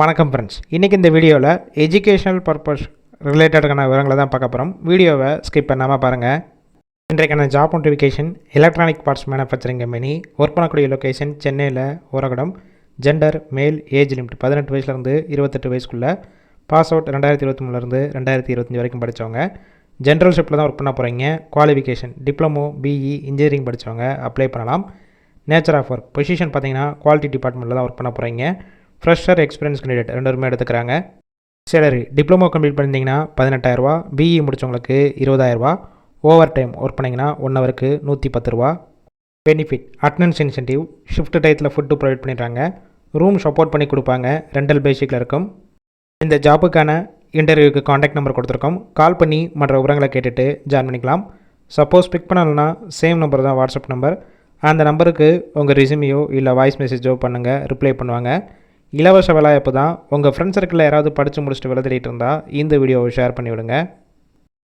வணக்கம் ஃப்ரெண்ட்ஸ், இன்றைக்கி இந்த வீடியோவில் எஜுகேஷனல் பர்பஸ் ரிலேட்டடான விவரங்களை தான் பார்க்க போகிறோம். வீடியோவை ஸ்கிப் பண்ணாமல் பாருங்கள். இன்றைக்கான job notification electronic parts manufacturing company. Work பண்ணக்கூடிய லொக்கேஷன் சென்னையில் ஓரகடம். ஜெண்டர் மேல். ஏஜ் லிமிட் 18 வயசுலேருந்து 28 வயசுக்குள்ளே. பாஸ் அவுட் 2023 2025 வரைக்கும் படித்தவங்க. ஜென்ரல் ஷிஃப்ட்டில் தான் ஒர்க் பண்ண போகிறீங்க. குவாலிஃபிகேஷன் டிப்ளமோ, பிஇ, இன்ஜினியரிங் படித்தவங்க அப்ளை பண்ணலாம். நேச்சர் ஆஃப் ஒர்க் பொசிஷன் பார்த்தீங்கன்னா குவாலிட்டி டிபார்ட்மெண்ட்டில் தான் ஒர்க் பண்ண போகிறீங்க. ஃப்ரெஷர், எக்ஸ்பீரியன்ஸ் கேண்டிடேட் ரெண்டுமே எடுத்துக்கிறாங்க. சேலரி டிப்ளமோ கம்ப்ளீட் பண்ணிங்கன்னா 18,000 ரூபா, பிஇ முடித்தவங்களுக்கு 20,000 ரூபா, ஓவர் டைம் ஒர்க் பண்ணிங்கன்னா 1 ஹவருக்கு 110 ரூபா. பெனிஃபிட் அட்டனன்ஸ் இன்சென்டிவ், ஷிஃப்ட் டயத்தில் ஃபுட்டு ப்ரொவைட் பண்ணிடுறாங்க, ரூம் சப்போர்ட் பண்ணி கொடுப்பாங்க, ரெண்டல் பேசிக்கில் இருக்கும். இந்த ஜாப்புக்கான இன்டர்வியூக்கு காண்டாக்ட் நம்பர் கொடுத்துருக்கோம். கால் பண்ணி மற்ற விவரங்களை கேட்டுட்டு ஜாயின் பண்ணிக்கலாம். சப்போஸ் பிக் பண்ணலன்னா சேம் நம்பர் தான் வாட்ஸ்அப் நம்பர். அந்த நம்பருக்கு உங்கள் ரெஸ்யூமையோ இல்லை வாய்ஸ் மெசேஜோ பண்ணுங்கள், ரிப்ளை பண்ணுவாங்க. இலவச வேலைவாய்ப்பு தான். உங்கள் ஃப்ரெண்ட்ஸ் சர்க்கிளில் யாராவது படித்து முடிச்சுட்டு வேலை தேடிட்டு இருந்தால் இந்த வீடியோவை ஷேர் பண்ணிவிடுங்க.